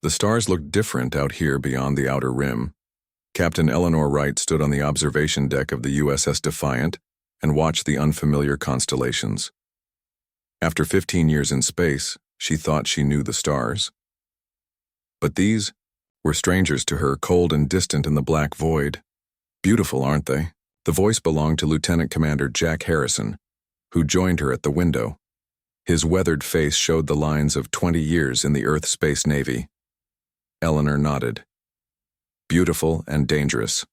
The stars looked different out here beyond the outer rim. Captain Eleanor Wright stood on the observation deck of the USS Defiant and watched the unfamiliar constellations. After 15 years in space, she thought she knew the stars. But these were strangers to her, cold and distant in the black void. Beautiful, aren't they? The voice belonged to Lieutenant Commander Jack Harrison, who joined her at the window. His weathered face showed the lines of 20 years in the Earth Space Navy. Eleanor nodded. Beautiful and dangerous.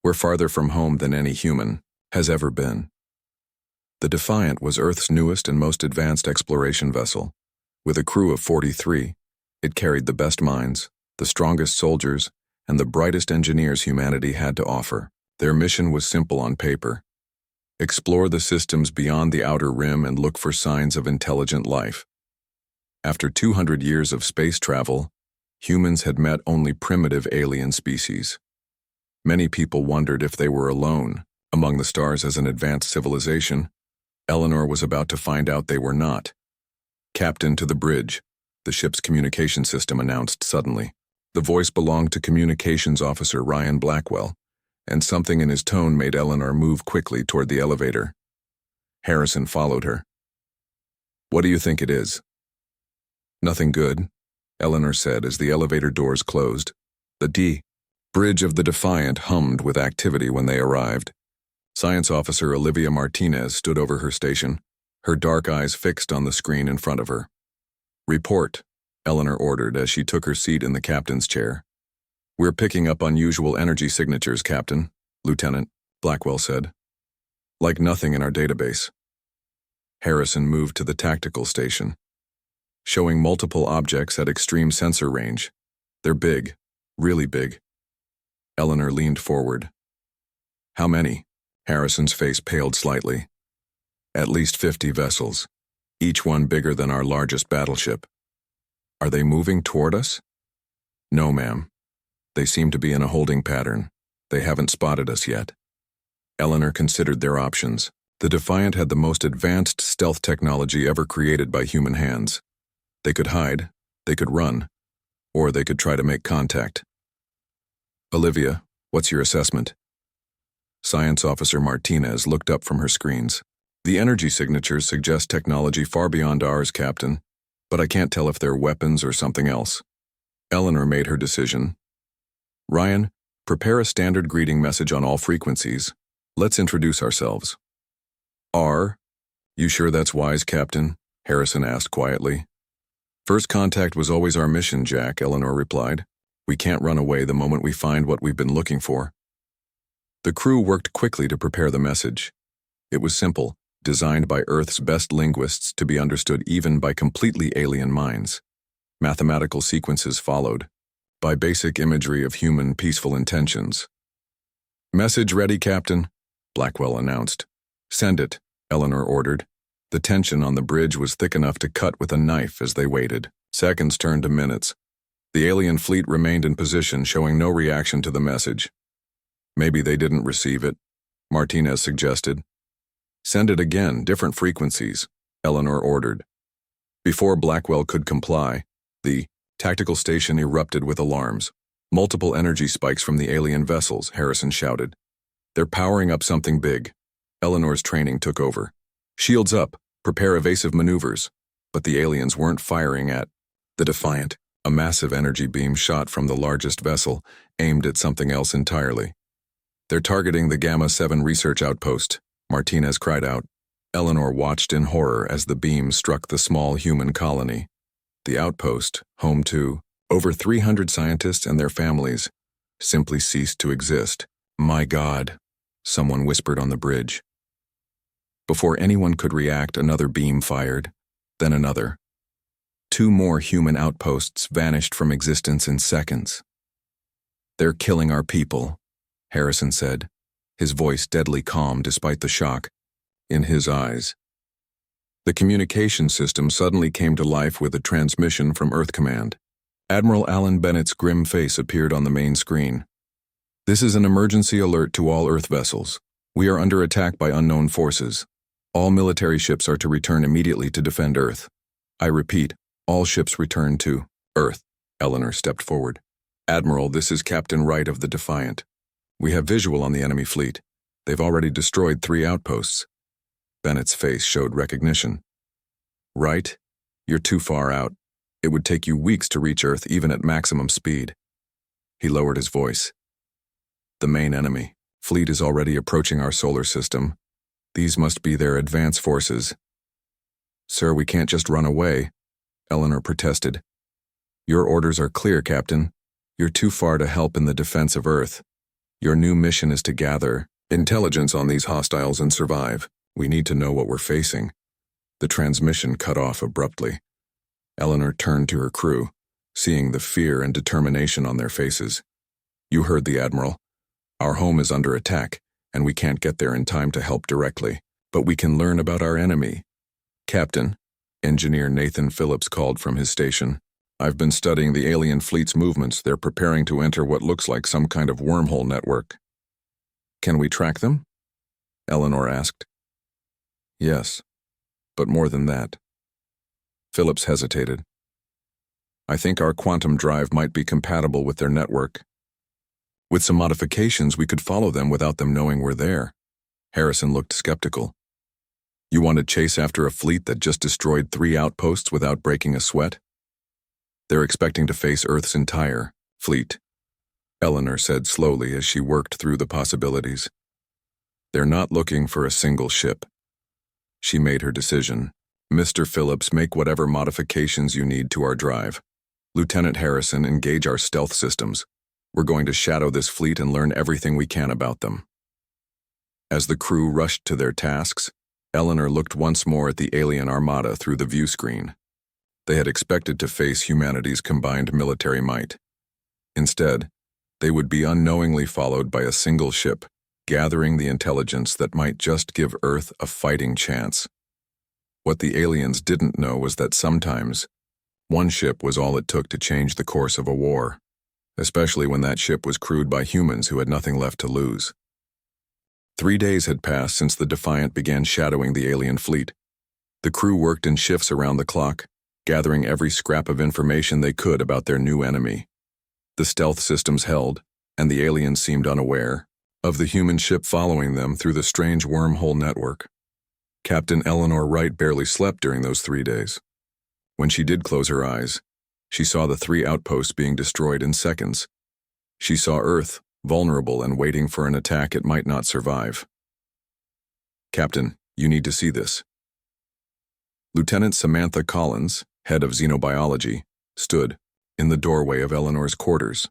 We're farther from home than any human has ever been. The Defiant was Earth's newest and most advanced exploration vessel. With a crew of 43, it carried the best minds, the strongest soldiers, and the brightest engineers humanity had to offer. Their mission was simple on paper: explore the systems beyond the outer rim and look for signs of intelligent life. After 200 years of space travel, humans had met only primitive alien species. Many people wondered if they were alone among the stars as an advanced civilization. Eleanor was about to find out they were not. "Captain, to the bridge," the ship's communication system announced suddenly. The voice belonged to Communications Officer Ryan Blackwell, and something in his tone made Eleanor move quickly toward the elevator. Harrison followed her. "What do you think it is?" "Nothing good," Eleanor said as the elevator doors closed. The bridge of the Defiant hummed with activity when they arrived. Science Officer Olivia Martinez stood over her station, her dark eyes fixed on the screen in front of her. "Report," Eleanor ordered as she took her seat in the captain's chair. "We're picking up unusual energy signatures, Captain," Lieutenant Blackwell said. "Like nothing in our database." Harrison moved to the tactical station, showing multiple objects at extreme sensor range. "They're big, really big." Eleanor leaned forward. "How many?" Harrison's face paled slightly. "At least 50 vessels, each one bigger than our largest battleship." "Are they moving toward us?" "No, ma'am. They seem to be in a holding pattern. They haven't spotted us yet." Eleanor considered their options. The Defiant had the most advanced stealth technology ever created by human hands. They could hide, they could run, or they could try to make contact. "Olivia, what's your assessment?" Science Officer Martinez looked up from her screens. "The energy signatures suggest technology far beyond ours, Captain, but I can't tell if they're weapons or something else." Eleanor made her decision. "Ryan, prepare a standard greeting message on all frequencies. Let's introduce ourselves." "R? You sure that's wise, Captain?" Harrison asked quietly. "First contact was always our mission, Jack," Eleanor replied. "We can't run away the moment we find what we've been looking for." The crew worked quickly to prepare the message. It was simple, designed by Earth's best linguists to be understood even by completely alien minds. Mathematical sequences followed, by basic imagery of human peaceful intentions. "Message ready, Captain," Blackwell announced. "Send it," Eleanor ordered. The tension on the bridge was thick enough to cut with a knife as they waited. Seconds turned to minutes. The alien fleet remained in position, showing no reaction to the message. "Maybe they didn't receive it," Martinez suggested. "Send it again, different frequencies," Eleanor ordered. Before Blackwell could comply, the tactical station erupted with alarms. "Multiple energy spikes from the alien vessels," Harrison shouted. "They're powering up something big." Eleanor's training took over. "Shields up, prepare evasive maneuvers." But the aliens weren't firing at the Defiant. A massive energy beam shot from the largest vessel, aimed at something else entirely. "They're targeting the Gamma 7 research outpost," Martinez cried out. Eleanor watched in horror as the beam struck the small human colony. The outpost, home to over 300 scientists and their families, simply ceased to exist. "My God," someone whispered on the bridge. Before anyone could react, another beam fired, then another. 2 more human outposts vanished from existence in seconds. "They're killing our people," Harrison said, his voice deadly calm despite the shock in his eyes. The communication system suddenly came to life with a transmission from Earth Command. Admiral Alan Bennett's grim face appeared on the main screen. "This is an emergency alert to all Earth vessels. We are under attack by unknown forces. All military ships are to return immediately to defend Earth. I repeat, all ships return to Earth." Eleanor stepped forward. Admiral, this is Captain Wright of the Defiant. We have visual on the enemy fleet. They've already destroyed 3 outposts. Bennett's face showed recognition. Wright, you're too far out. It would take you weeks to reach Earth even at maximum speed. He lowered his voice. The main enemy fleet is already approaching our solar system. These must be their advance forces. Sir, we can't just run away, Eleanor protested. Your orders are clear, Captain. You're too far to help in the defense of Earth. Your new mission is to gather intelligence on these hostiles and survive. We need to know what we're facing. The transmission cut off abruptly. Eleanor turned to her crew, seeing the fear and determination on their faces. You heard the Admiral. Our home is under attack, and we can't get there in time to help directly, but we can learn about our enemy. Captain, Engineer Nathan Phillips called from his station. I've been studying the alien fleet's movements. They're preparing to enter what looks like some kind of wormhole network. Can we track them? Eleanor asked. Yes, but more than that. Phillips hesitated. I think our quantum drive might be compatible with their network. With some modifications, we could follow them without them knowing we're there. Harrison looked skeptical. You want to chase after a fleet that just destroyed 3 outposts without breaking a sweat? They're expecting to face Earth's entire fleet, Eleanor said slowly as she worked through the possibilities. They're not looking for a single ship. She made her decision. Mr. Phillips, make whatever modifications you need to our drive. Lieutenant Harrison, engage our stealth systems. We're going to shadow this fleet and learn everything we can about them. As the crew rushed to their tasks, Eleanor looked once more at the alien armada through the view screen. They had expected to face humanity's combined military might. Instead, they would be unknowingly followed by a single ship, gathering the intelligence that might just give Earth a fighting chance. What the aliens didn't know was that sometimes, one ship was all it took to change the course of a war, especially when that ship was crewed by humans who had nothing left to lose. 3 days had passed since the Defiant began shadowing the alien fleet. The crew worked in shifts around the clock, gathering every scrap of information they could about their new enemy. The stealth systems held, and the aliens seemed unaware of the human ship following them through the strange wormhole network. Captain Eleanor Wright barely slept during those 3 days. When she did close her eyes, she saw the 3 outposts being destroyed in seconds. She saw Earth, vulnerable and waiting for an attack it might not survive. Captain, you need to see this. Lieutenant Samantha Collins, head of xenobiology, stood in the doorway of Eleanor's quarters.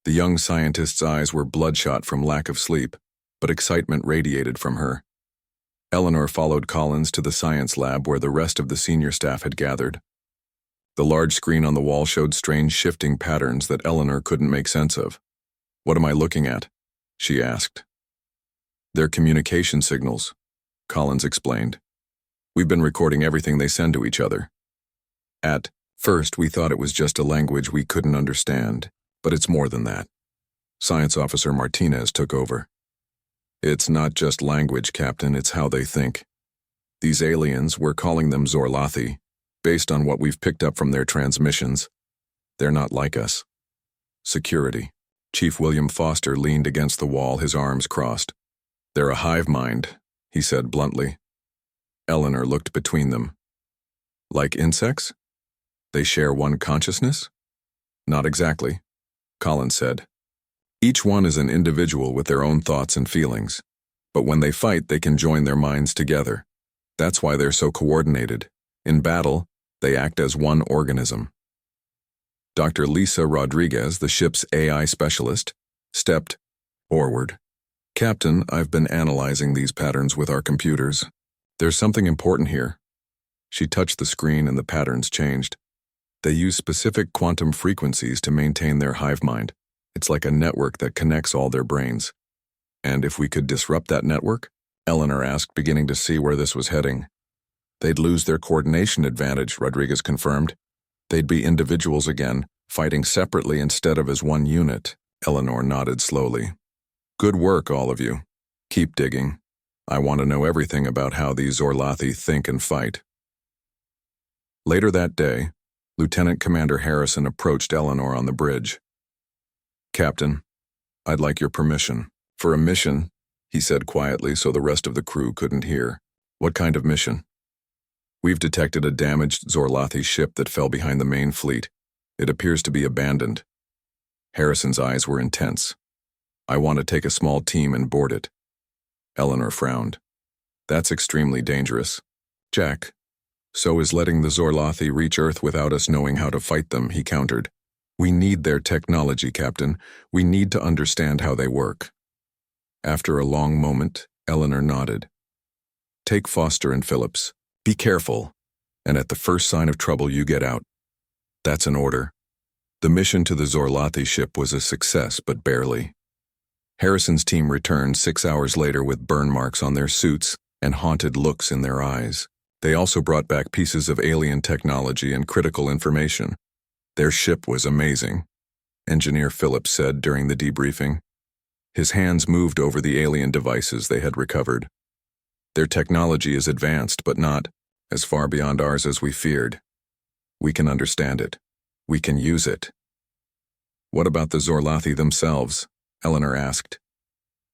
The young scientist's eyes were bloodshot from lack of sleep, but excitement radiated from her. Eleanor followed Collins to the science lab where the rest of the senior staff had gathered. The large screen on the wall showed strange shifting patterns that Eleanor couldn't make sense of. What am I looking at? She asked. They're communication signals, Collins explained. We've been recording everything they send to each other. At first, we thought it was just a language we couldn't understand, but it's more than that. Science Officer Martinez took over. It's not just language, Captain, it's how they think. These aliens, we're calling them Zorlathi, based on what we've picked up from their transmissions. They're not like us. Security. Chief William Foster leaned against the wall, his arms crossed. They're a hive mind, he said bluntly. Eleanor looked between them. Like insects? They share one consciousness? Not exactly, Collins said. Each one is an individual with their own thoughts and feelings, but when they fight, they can join their minds together. That's why they're so coordinated. In battle, they act as one organism. Dr. Lisa Rodriguez, the ship's AI specialist, stepped forward. Captain, I've been analyzing these patterns with our computers. There's something important here. She touched the screen and the patterns changed. They use specific quantum frequencies to maintain their hive mind. It's like a network that connects all their brains. And if we could disrupt that network? Eleanor asked, beginning to see where this was heading. They'd lose their coordination advantage, Rodriguez confirmed. They'd be individuals again, fighting separately instead of as one unit. Eleanor nodded slowly. Good work, all of you. Keep digging. I want to know everything about how these Zorlathi think and fight. Later that day, Lieutenant Commander Harrison approached Eleanor on the bridge. "Captain, I'd like your permission. For a mission," he said quietly so the rest of the crew couldn't hear. "What kind of mission?" "We've detected a damaged Zorlathi ship that fell behind the main fleet. It appears to be abandoned." Harrison's eyes were intense. "I want to take a small team and board it." Eleanor frowned. "That's extremely dangerous." "Jack, so is letting the Zorlathi reach Earth without us knowing how to fight them," he countered. "We need their technology, Captain. We need to understand how they work." After a long moment, Eleanor nodded. "Take Foster and Phillips. Be careful, and at the first sign of trouble you get out." "That's an order." The mission to the Zorlathi ship was a success, but barely. Harrison's team returned 6 hours later with burn marks on their suits and haunted looks in their eyes. They also brought back pieces of alien technology and critical information. "Their ship was amazing," Engineer Phillips said during the debriefing. His hands moved over the alien devices they had recovered. "Their technology is advanced, but not as far beyond ours as we feared. We can understand it. We can use it." "What about the Zorlathi themselves?" Eleanor asked.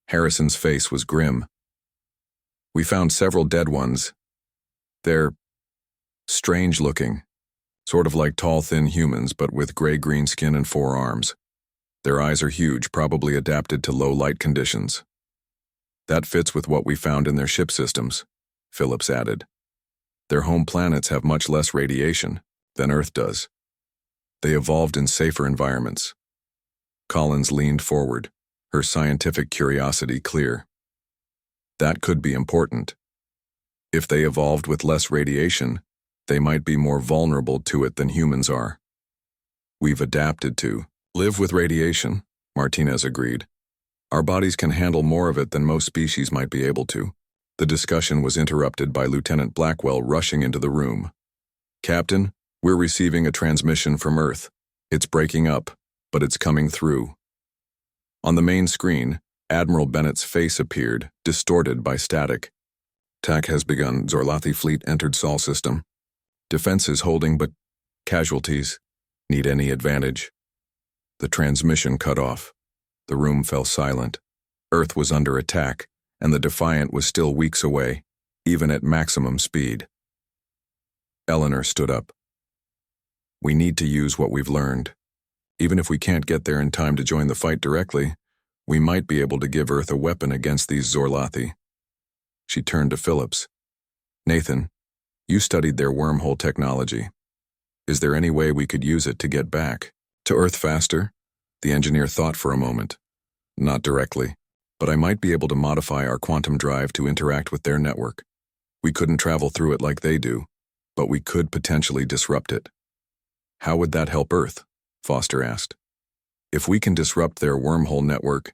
Harrison's face was grim. "We found several dead ones. They're strange-looking, sort of like tall, thin humans, but with gray-green skin and 4 arms. Their eyes are huge, probably adapted to low-light conditions." "That fits with what we found in their ship systems," Phillips added. "Their home planets have much less radiation than Earth does. They evolved in safer environments." Collins leaned forward, her scientific curiosity clear. "That could be important. If they evolved with less radiation, they might be more vulnerable to it than humans are." "We've adapted to live with radiation," Martinez agreed. "Our bodies can handle more of it than most species might be able to." The discussion was interrupted by Lieutenant Blackwell rushing into the room. "Captain, we're receiving a transmission from Earth. It's breaking up, but it's coming through." On the main screen, Admiral Bennett's face appeared, distorted by static. "TAC has begun. Zorlathi fleet entered Sol system. Defenses holding, but casualties. Need any advantage." The transmission cut off. The room fell silent. Earth was under attack, and the Defiant was still weeks away, even at maximum speed. Eleanor stood up. "We need to use what we've learned. Even if we can't get there in time to join the fight directly, we might be able to give Earth a weapon against these Zorlathi." She turned to Phillips. "Nathan, you studied their wormhole technology. Is there any way we could use it to get back to Earth faster?" The engineer thought for a moment. "Not directly, but I might be able to modify our quantum drive to interact with their network. We couldn't travel through it like they do, but we could potentially disrupt it." "How would that help Earth?" Foster asked. "If we can disrupt their wormhole network,"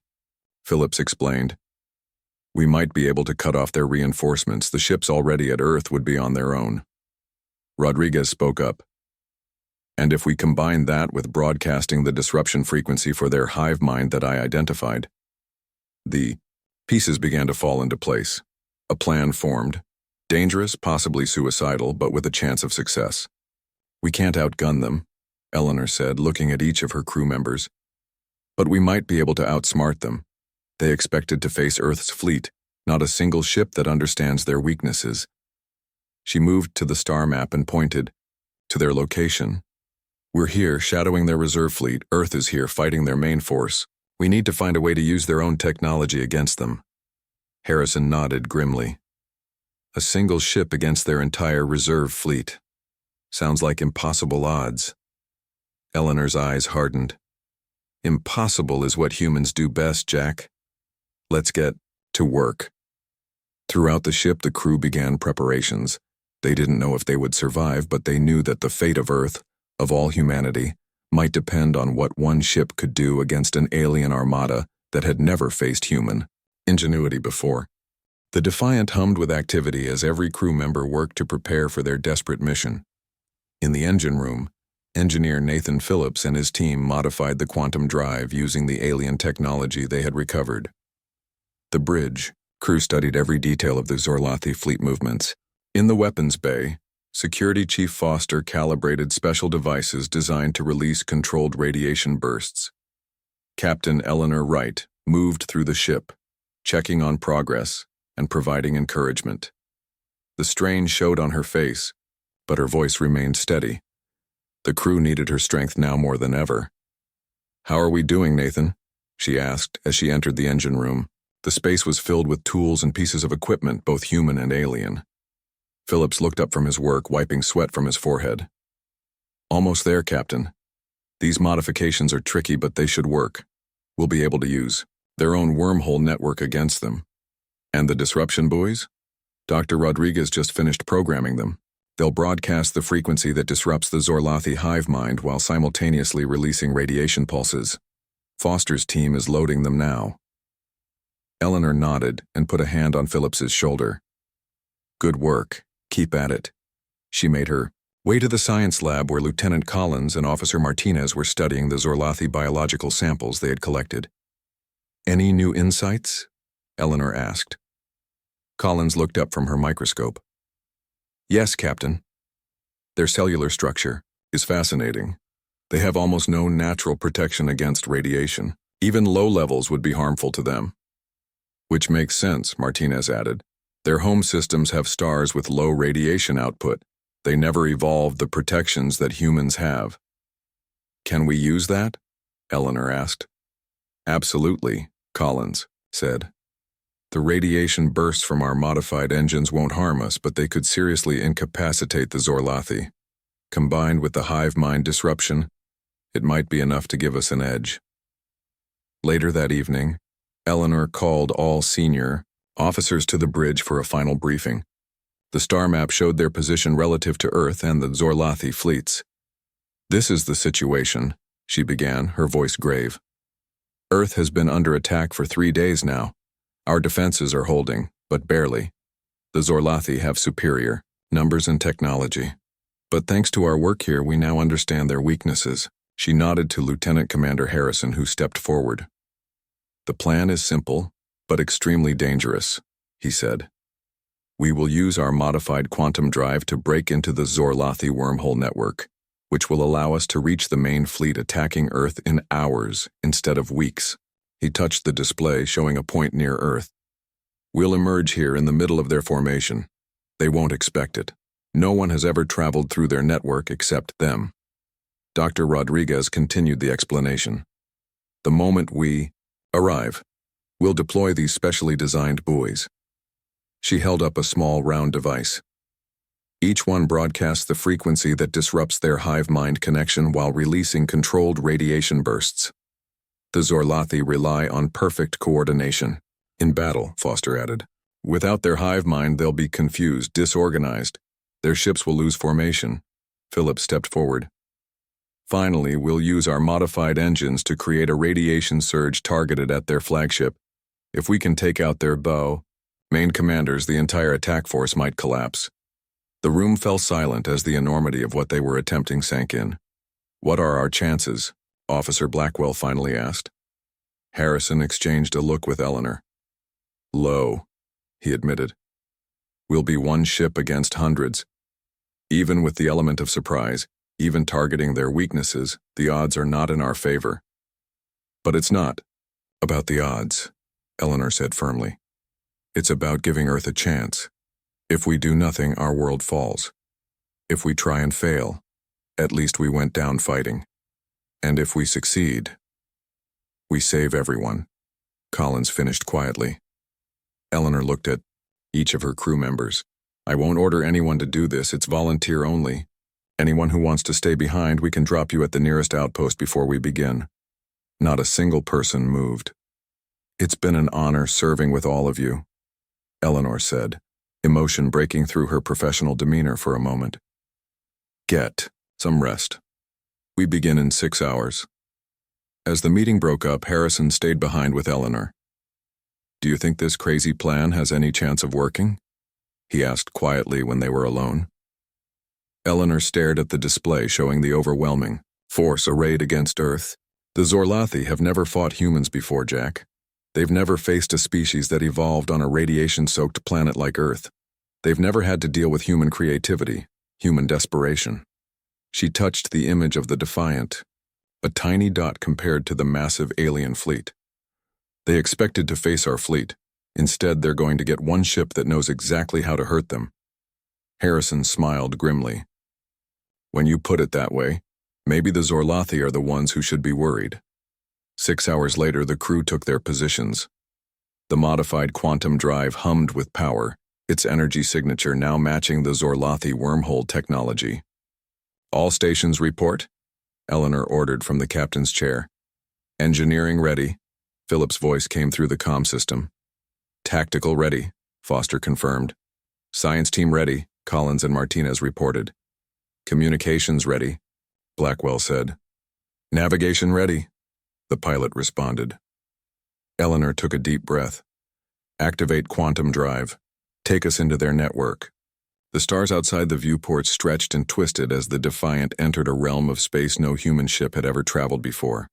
Phillips explained, "we might be able to cut off their reinforcements. The ships already at Earth would be on their own." Rodriguez spoke up. "And if we combine that with broadcasting the disruption frequency for their hive mind that I identified." The pieces began to fall into place. A plan formed. Dangerous, possibly suicidal, but with a chance of success. "We can't outgun them," Eleanor said, looking at each of her crew members. "But we might be able to outsmart them. They expected to face Earth's fleet, not a single ship that understands their weaknesses." She moved to the star map and pointed to their location. "We're here, shadowing their reserve fleet. Earth is here, fighting their main force. We need to find a way to use their own technology against them." Harrison nodded grimly. "A single ship against their entire reserve fleet. Sounds like impossible odds." Eleanor's eyes hardened. "Impossible is what humans do best, Jack. Let's get to work." Throughout the ship, the crew began preparations. They didn't know if they would survive, but they knew that the fate of Earth, of all humanity, might depend on what one ship could do against an alien armada that had never faced human ingenuity before. The Defiant hummed with activity as every crew member worked to prepare for their desperate mission. In the engine room, engineer Nathan Phillips and his team modified the quantum drive using the alien technology they had recovered. The bridge, crew studied every detail of the Zorlathi fleet movements. In the weapons bay, Security Chief Foster calibrated special devices designed to release controlled radiation bursts. Captain Eleanor Wright moved through the ship, checking on progress and providing encouragement. The strain showed on her face, but her voice remained steady. The crew needed her strength now more than ever. "How are we doing, Nathan?" she asked as she entered the engine room. The space was filled with tools and pieces of equipment, both human and alien. Phillips looked up from his work, wiping sweat from his forehead. "Almost there, Captain. These modifications are tricky, but they should work. We'll be able to use their own wormhole network against them. And the disruption buoys? Dr. Rodriguez just finished programming them. They'll broadcast the frequency that disrupts the Zorlathi hive mind while simultaneously releasing radiation pulses. Foster's team is loading them now." Eleanor nodded and put a hand on Phillips's shoulder. "Good work. Keep at it." She made her way to the science lab where Lieutenant Collins and Officer Martinez were studying the Zorlathi biological samples they had collected. "Any new insights?" Eleanor asked. Collins looked up from her microscope. "Yes, Captain. Their cellular structure is fascinating. They have almost no natural protection against radiation. Even low levels would be harmful to them." "Which makes sense," Martinez added. "Their home systems have stars with low radiation output. They never evolved the protections that humans have." "Can we use that?" Eleanor asked. "Absolutely," Collins said. "The radiation bursts from our modified engines won't harm us, but they could seriously incapacitate the Zorlathi. Combined with the hive mind disruption, it might be enough to give us an edge." Later that evening, Eleanor called all senior officers to the bridge for a final briefing. The star map showed their position relative to Earth and the Zorlathi fleets. "This is the situation," she began, her voice grave. "Earth has been under attack for 3 days now. Our defenses are holding, but barely. The Zorlathi have superior numbers and technology. But thanks to our work here, we now understand their weaknesses." She nodded to Lieutenant Commander Harrison, who stepped forward. "The plan is simple, but extremely dangerous," he said. "We will use our modified quantum drive to break into the Zorlathi wormhole network, which will allow us to reach the main fleet attacking Earth in hours instead of weeks." He touched the display, showing a point near Earth. "We'll emerge here in the middle of their formation. They won't expect it. No one has ever traveled through their network except them." Dr. Rodriguez continued the explanation. "The moment we arrive, we'll deploy these specially designed buoys." She held up a small round device. Each one broadcasts the frequency that disrupts their hive-mind connection while releasing controlled radiation bursts. The Zorlathi rely on perfect coordination. In battle, Foster added. Without their hive mind, they'll be confused, disorganized. Their ships will lose formation. Phillips stepped forward. "Finally, we'll use our modified engines to create a radiation surge targeted at their flagship. If we can take out their main commanders, the entire attack force might collapse." The room fell silent as the enormity of what they were attempting sank in. "What are our chances?" Officer Blackwell finally asked. Harrison exchanged a look with Eleanor. "Low," he admitted. "We'll be one ship against hundreds. Even with the element of surprise, even targeting their weaknesses, the odds are not in our favor." "But it's not about the odds," Eleanor said firmly. "It's about giving Earth a chance. If we do nothing, our world falls. If we try and fail, at least we went down fighting. And if we succeed, we save everyone." Collins finished quietly. Eleanor looked at each of her crew members. "I won't order anyone to do this, it's volunteer only. Anyone who wants to stay behind, we can drop you at the nearest outpost before we begin." Not a single person moved. "It's been an honor serving with all of you," Eleanor said, emotion breaking through her professional demeanor for a moment. "Get some rest. We begin in 6 hours." As the meeting broke up, Harrison stayed behind with Eleanor. "Do you think this crazy plan has any chance of working?" he asked quietly when they were alone. Eleanor stared at the display showing the overwhelming force arrayed against Earth. "The Zorlathi have never fought humans before, Jack. They've never faced a species that evolved on a radiation-soaked planet like Earth. They've never had to deal with human creativity, human desperation. She touched the image of the Defiant, a tiny dot compared to the massive alien fleet. They expected to face our fleet. Instead, they're going to get one ship that knows exactly how to hurt them. Harrison smiled grimly. When you put it that way, maybe the Zorlathi are the ones who should be worried. 6 hours later, the crew took their positions. The modified quantum drive hummed with power, its energy signature now matching the Zorlathi wormhole technology. All stations report, Eleanor ordered from the captain's chair. Engineering ready, Philip's voice came through the comm system. Tactical ready, Foster confirmed. Science team ready, Collins and Martinez reported. Communications ready, Blackwell said. Navigation ready, the pilot responded. Eleanor took a deep breath. Activate quantum drive. Take us into their network. The stars outside the viewport stretched and twisted as the Defiant entered a realm of space no human ship had ever traveled before.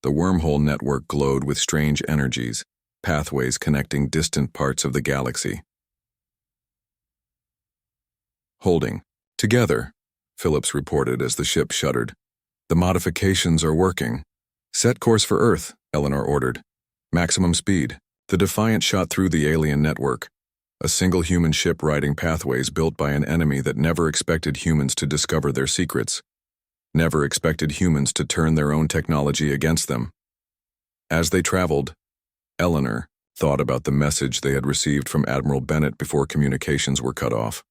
The wormhole network glowed with strange energies, pathways connecting distant parts of the galaxy. Holding. Together, Phillips reported as the ship shuddered. The modifications are working. Set course for Earth, Eleanor ordered. Maximum speed. The Defiant shot through the alien network, a single human ship riding pathways built by an enemy that never expected humans to discover their secrets, never expected humans to turn their own technology against them. As they traveled, Eleanor thought about the message they had received from Admiral Bennett before communications were cut off.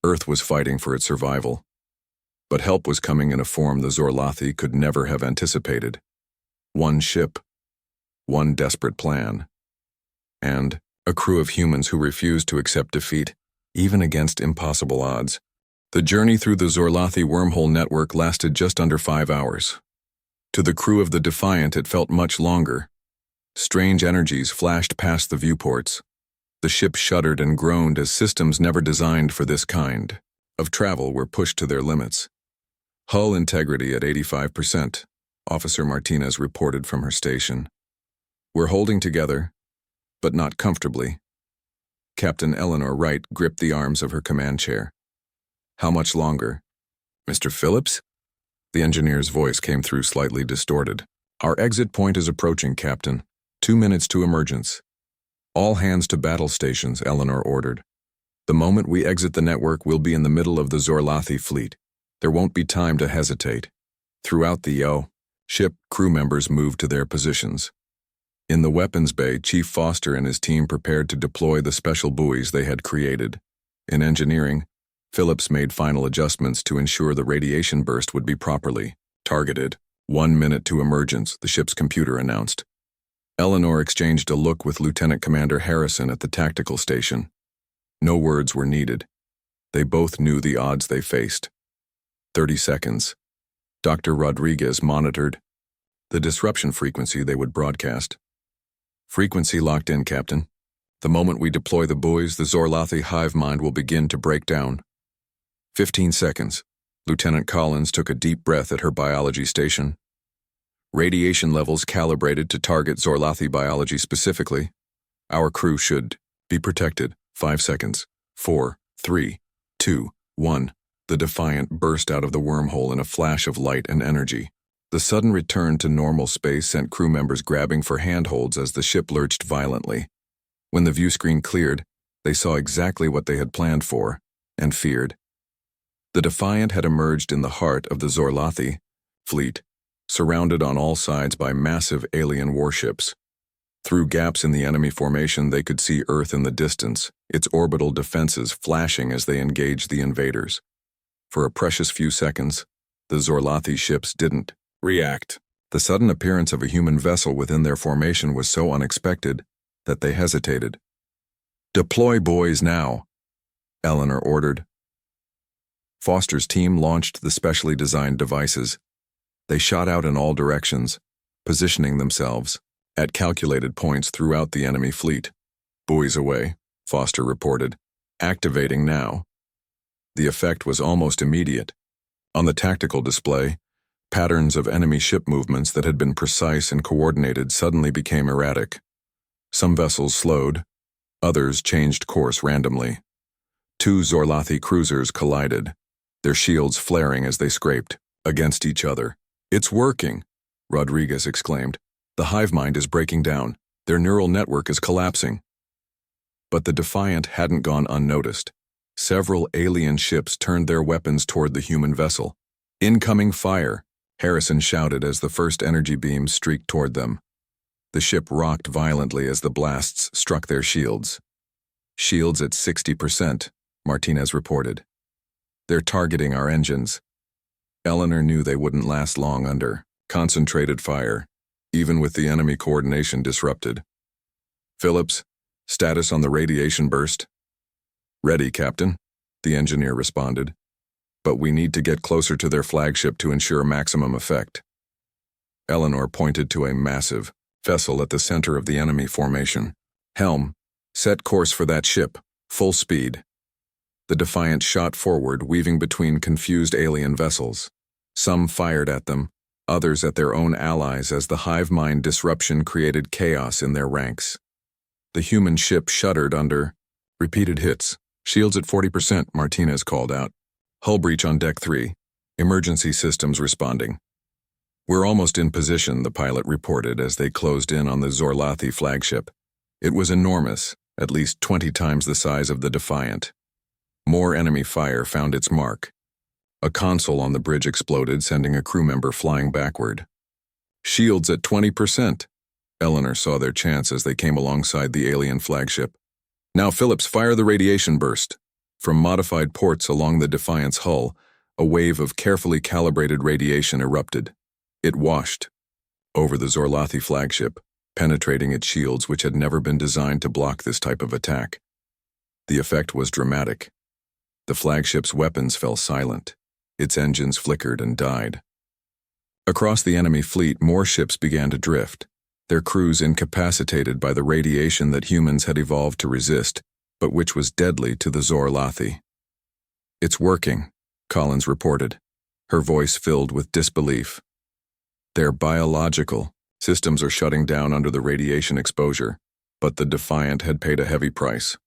Earth was fighting for its survival, but help was coming in a form the Zorlathi could never have anticipated. One ship, one desperate plan, and a crew of humans who refused to accept defeat, even against impossible odds. The journey through the Zorlathi wormhole network lasted just under 5 hours. To the crew of the Defiant, it felt much longer. Strange energies flashed past the viewports. The ship shuddered and groaned as systems never designed for this kind of travel were pushed to their limits. Hull integrity at 85%, Officer Martinez reported from her station. We're holding together, but not comfortably. Captain Eleanor Wright gripped the arms of her command chair. How much longer? Mr. Phillips? The engineer's voice came through slightly distorted. Our exit point is approaching, Captain. 2 minutes to emergence. All hands to battle stations, Eleanor ordered. The moment we exit the network, we'll be in the middle of the Zorlathi fleet. There won't be time to hesitate. Throughout the ship, crew members moved to their positions. In the weapons bay, Chief Foster and his team prepared to deploy the special buoys they had created. In engineering, Phillips made final adjustments to ensure the radiation burst would be properly targeted. 1 minute to emergence, the ship's computer announced. Eleanor exchanged a look with Lieutenant Commander Harrison at the tactical station. No words were needed. They both knew the odds they faced. 30 seconds. Dr. Rodriguez monitored the disruption frequency they would broadcast. Frequency locked in, Captain. The moment we deploy the buoys, the Zorlathi hive mind will begin to break down. 15 seconds. Lieutenant Collins took a deep breath at her biology station. Radiation levels calibrated to target Zorlathi biology specifically. Our crew should be protected. 5 seconds. 4, 3, 2, 1. The Defiant burst out of the wormhole in a flash of light and energy. The sudden return to normal space sent crew members grabbing for handholds as the ship lurched violently. When the view screen cleared, they saw exactly what they had planned for and feared. The Defiant had emerged in the heart of the Zorlathi fleet, surrounded on all sides by massive alien warships. Through gaps in the enemy formation, they could see Earth in the distance, its orbital defenses flashing as they engaged the invaders. For a precious few seconds, the Zorlathi ships didn't react. The sudden appearance of a human vessel within their formation was so unexpected that they hesitated. Deploy buoys now, Eleanor ordered. Foster's team launched the specially designed devices. They shot out in all directions, positioning themselves at calculated points throughout the enemy fleet. Buoys away, Foster reported. Activating now. The effect was almost immediate. On the tactical display, patterns of enemy ship movements that had been precise and coordinated suddenly became erratic. Some vessels slowed, others changed course randomly. 2 Zorlathi cruisers collided, their shields flaring as they scraped against each other. "It's working," Rodriguez exclaimed. "The hive mind is breaking down. Their neural network is collapsing." But the Defiant hadn't gone unnoticed. Several alien ships turned their weapons toward the human vessel. "Incoming fire," Harrison shouted as the first energy beams streaked toward them. The ship rocked violently as the blasts struck their shields. "Shields at 60%, Martinez reported. "They're targeting our engines." Eleanor knew they wouldn't last long under concentrated fire, even with the enemy coordination disrupted. "Phillips, status on the radiation burst?" "Ready, Captain," the engineer responded. "But we need to get closer to their flagship to ensure maximum effect." Eleanor pointed to a massive vessel at the center of the enemy formation. "Helm, set course for that ship, full speed." The Defiant shot forward, weaving between confused alien vessels. Some fired at them, others at their own allies as the hive mind disruption created chaos in their ranks. The human ship shuddered under repeated hits. "Shields at 40%, Martinez called out. "Hull breach on deck 3. Emergency systems responding." "We're almost in position," the pilot reported as they closed in on the Zorlathi flagship. It was enormous, at least 20 times the size of the Defiant. More enemy fire found its mark. A console on the bridge exploded, sending a crew member flying backward. "Shields at 20%. Eleanor saw their chance as they came alongside the alien flagship. "Now, Phillips, fire the radiation burst." From modified ports along the Defiant's hull, a wave of carefully calibrated radiation erupted. It washed over the Zorlathi flagship, penetrating its shields, which had never been designed to block this type of attack. The effect was dramatic. The flagship's weapons fell silent. Its engines flickered and died. Across the enemy fleet, more ships began to drift, their crews incapacitated by the radiation that humans had evolved to resist, but which was deadly to the Zorlathi. "It's working," Collins reported, her voice filled with disbelief. "Their biological systems are shutting down under the radiation exposure, but the Defiant had paid a heavy price."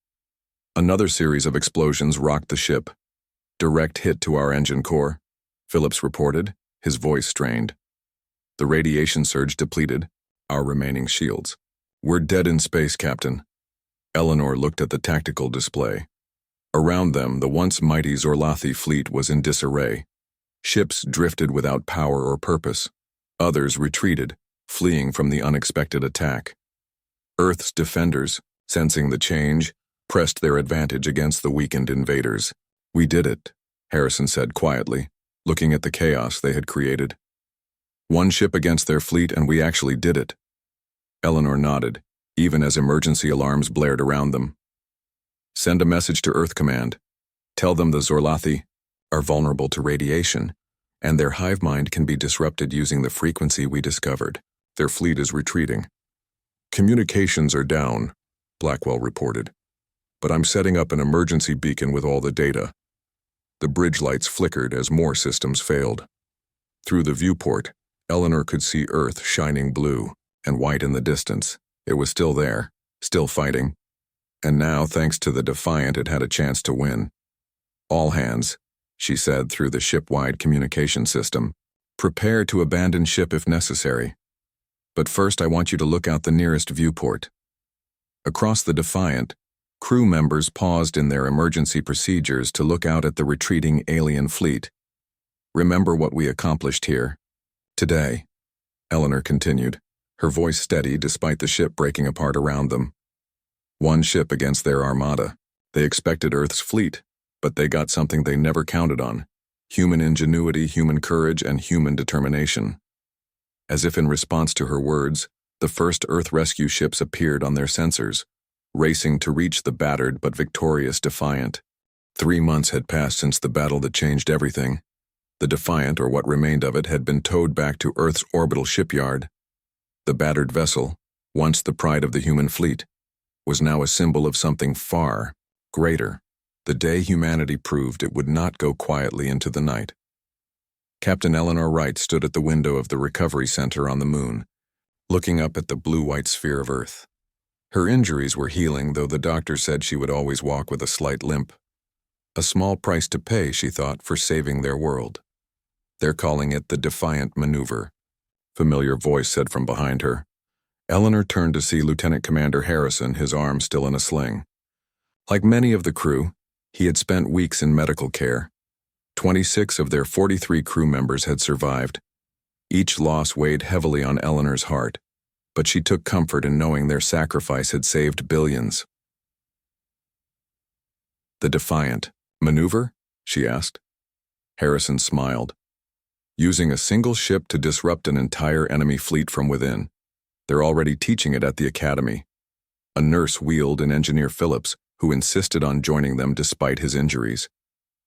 Another series of explosions rocked the ship. "Direct hit to our engine core," Phillips reported, his voice strained. "The radiation surge depleted our remaining shields. We're dead in space, Captain." Eleanor looked at the tactical display. Around them, the once mighty Zorlathi fleet was in disarray. Ships drifted without power or purpose. Others retreated, fleeing from the unexpected attack. Earth's defenders, sensing the change, pressed their advantage against the weakened invaders. "We did it," Harrison said quietly, looking at the chaos they had created. "One ship against their fleet, and we actually did it." Eleanor nodded, even as emergency alarms blared around them. "Send a message to Earth Command. Tell them the Zorlathi are vulnerable to radiation, and their hive mind can be disrupted using the frequency we discovered. Their fleet is retreating." "Communications are down," Blackwell reported. "But I'm setting up an emergency beacon with all the data." The bridge lights flickered as more systems failed. Through the viewport, Eleanor could see Earth shining blue and white in the distance. It was still there, still fighting. And now, thanks to the Defiant, it had a chance to win. "All hands," she said through the ship-wide communication system. "Prepare to abandon ship if necessary. But first I want you to look out the nearest viewport." Across the Defiant, crew members paused in their emergency procedures to look out at the retreating alien fleet. "Remember what we accomplished here today," Eleanor continued, her voice steady despite the ship breaking apart around them. "One ship against their armada. They expected Earth's fleet, but they got something they never counted on: human ingenuity, human courage, and human determination." As if in response to her words, the first Earth rescue ships appeared on their sensors, racing to reach the battered but victorious Defiant. 3 months had passed since the battle that changed everything. The Defiant, or what remained of it, had been towed back to Earth's orbital shipyard. The battered vessel, once the pride of the human fleet, was now a symbol of something far greater. The day humanity proved it would not go quietly into the night. Captain Eleanor Wright stood at the window of the recovery center on the moon, looking up at the blue-white sphere of Earth. Her injuries were healing, though the doctor said she would always walk with a slight limp. A small price to pay, she thought, for saving their world. They're calling it the Defiant Maneuver, familiar voice said from behind her. Eleanor turned to see Lieutenant Commander Harrison, his arm still in a sling. Like many of the crew, he had spent weeks in medical care. 26 of their 43 crew members had survived. Each loss weighed heavily on Eleanor's heart, but she took comfort in knowing their sacrifice had saved billions. The Defiant Maneuver? She asked. Harrison smiled. Using a single ship to disrupt an entire enemy fleet from within. They're already teaching it at the academy. A nurse wheeled in Engineer Phillips, who insisted on joining them despite his injuries.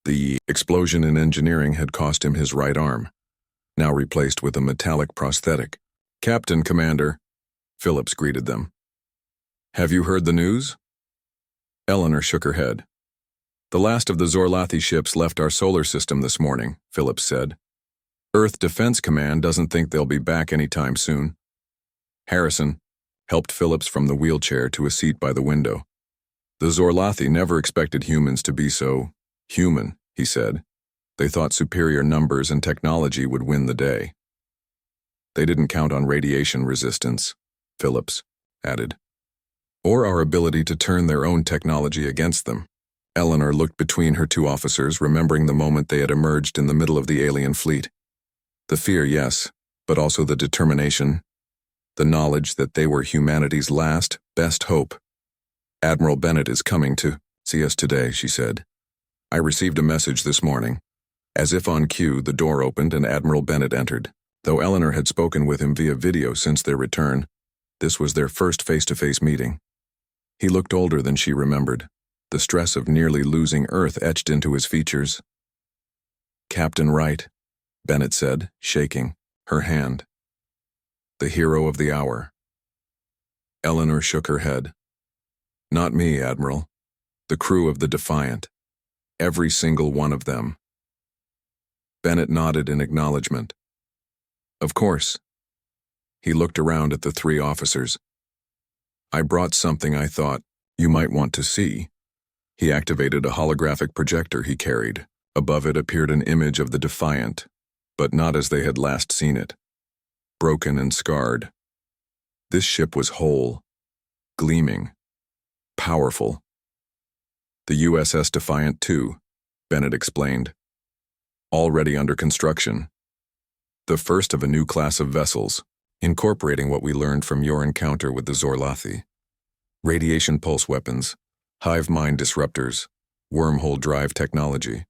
The explosion in engineering had cost him his right arm, now replaced with a metallic prosthetic. "Captain, Commander," Phillips greeted them. "Have you heard the news?" Eleanor shook her head. "The last of the Zorlathi ships left our solar system this morning," Phillips said. "Earth Defense Command doesn't think they'll be back anytime soon." Harrison helped Phillips from the wheelchair to a seat by the window. "The Zorlathi never expected humans to be so human," he said. "They thought superior numbers and technology would win the day." "They didn't count on radiation resistance," Phillips added, "or our ability to turn their own technology against them." Eleanor looked between her two officers, remembering the moment they had emerged in the middle of the alien fleet. The fear, yes, but also the determination, the knowledge that they were humanity's last, best hope. "Admiral Bennett is coming to see us today," she said. "I received a message this morning." As if on cue, the door opened and Admiral Bennett entered. Though Eleanor had spoken with him via video since their return, this was their first face-to-face meeting. He looked older than she remembered, the stress of nearly losing Earth etched into his features. "Captain Wright," Bennett said, shaking her hand. "The hero of the hour." Eleanor shook her head. "Not me, Admiral. The crew of the Defiant. Every single one of them." Bennett nodded in acknowledgement. "Of course." He looked around at the three officers. "I brought something I thought you might want to see." He activated a holographic projector he carried. Above it appeared an image of the Defiant, but not as they had last seen it. Broken and scarred. This ship was whole, gleaming, powerful. "The USS Defiant II," Bennett explained. "Already under construction. The first of a new class of vessels, incorporating what we learned from your encounter with the Zorlathi. Radiation pulse weapons, hive mind disruptors, wormhole drive technology."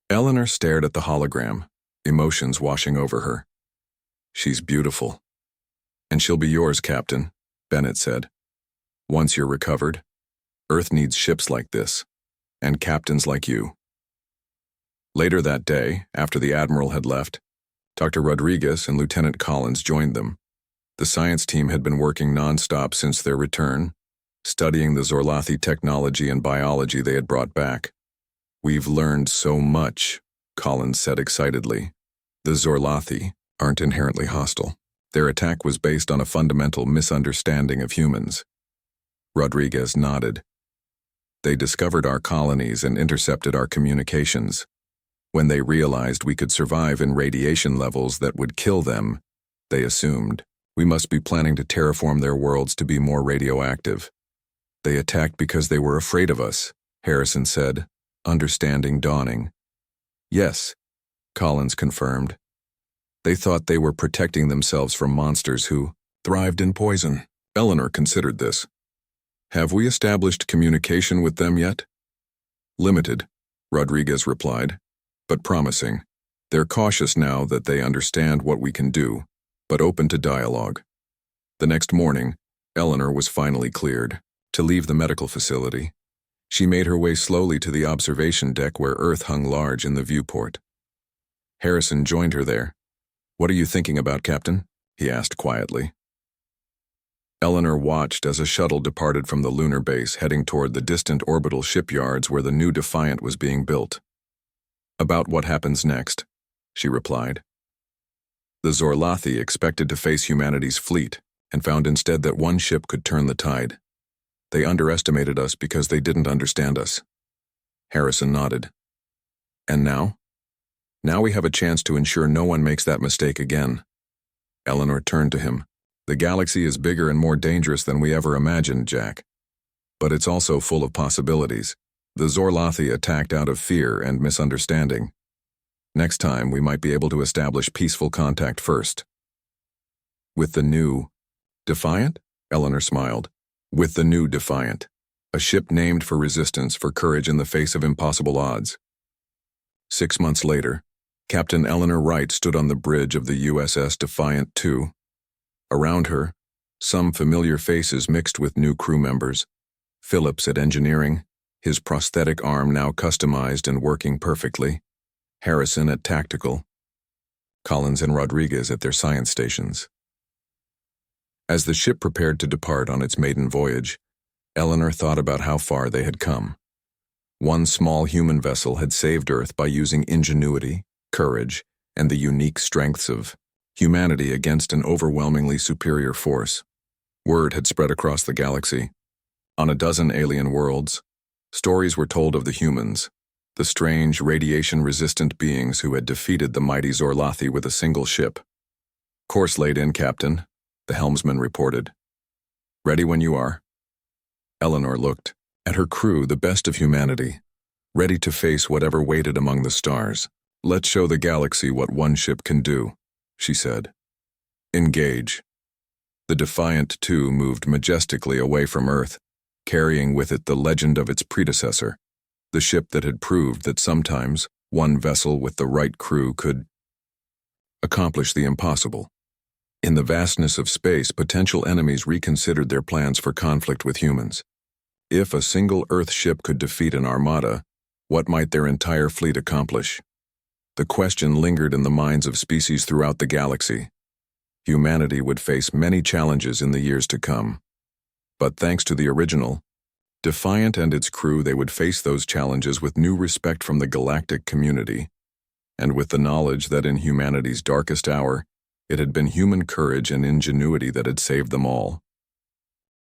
Eleanor stared at the hologram, emotions washing over her. "She's beautiful." "And she'll be yours, Captain," Bennett said. "Once you're recovered, Earth needs ships like this, and captains like you." Later that day, after the Admiral had left, Dr. Rodriguez and Lieutenant Collins joined them. The science team had been working non-stop since their return, studying the Zorlathi technology and biology they had brought back. "We've learned so much," Collins said excitedly. "The Zorlathi aren't inherently hostile. Their attack was based on a fundamental misunderstanding of humans." Rodriguez nodded. "They discovered our colonies and intercepted our communications. When they realized we could survive in radiation levels that would kill them, they assumed we must be planning to terraform their worlds to be more radioactive. They attacked because they were afraid of us," Harrison said, understanding dawning. "Yes," Collins confirmed. "They thought they were protecting themselves from monsters who thrived in poison." Eleanor considered this. "Have we established communication with them yet?" "Limited," Rodriguez replied, "but promising. They're cautious now that they understand what we can do, but open to dialogue." The next morning, Eleanor was finally cleared to leave the medical facility. She made her way slowly to the observation deck where Earth hung large in the viewport. Harrison joined her there. "What are you thinking about, Captain?" he asked quietly. Eleanor watched as a shuttle departed from the lunar base, heading toward the distant orbital shipyards where the new Defiant was being built. "About what happens next," she replied. "The Zorlathi expected to face humanity's fleet and found instead that one ship could turn the tide. They underestimated us because they didn't understand us. Harrison nodded. And now? Now we have a chance to ensure no one makes that mistake again. Eleanor turned to him. The galaxy is bigger and more dangerous than we ever imagined, Jack. But it's also full of possibilities. The Zorlathi attacked out of fear and misunderstanding. Next time, we might be able to establish peaceful contact first. With the new Defiant? Eleanor smiled. With the new Defiant. A ship named for resistance, for courage in the face of impossible odds. 6 months later, Captain Eleanor Wright stood on the bridge of the USS Defiant II. Around her, some familiar faces mixed with new crew members. Phillips at engineering, his prosthetic arm now customized and working perfectly. Harrison at tactical. Collins and Rodriguez at their science stations. As the ship prepared to depart on its maiden voyage, Eleanor thought about how far they had come. One small human vessel had saved Earth by using ingenuity, courage, and the unique strengths of humanity against an overwhelmingly superior force. Word had spread across the galaxy. On a dozen alien worlds, stories were told of the humans, the strange, radiation-resistant beings who had defeated the mighty Zorlathi with a single ship. Course laid in, Captain, the helmsman reported. Ready when you are. Eleanor looked at her crew, the best of humanity, ready to face whatever waited among the stars. Let's show the galaxy what one ship can do, she said. Engage. The Defiant II moved majestically away from Earth, carrying with it the legend of its predecessor, the ship that had proved that sometimes one vessel with the right crew could accomplish the impossible. In the vastness of space, potential enemies reconsidered their plans for conflict with humans. If a single Earth ship could defeat an armada, what might their entire fleet accomplish? The question lingered in the minds of species throughout the galaxy. Humanity would face many challenges in the years to come. But thanks to the original, Defiant and its crew, they would face those challenges with new respect from the galactic community, and with the knowledge that in humanity's darkest hour, it had been human courage and ingenuity that had saved them all.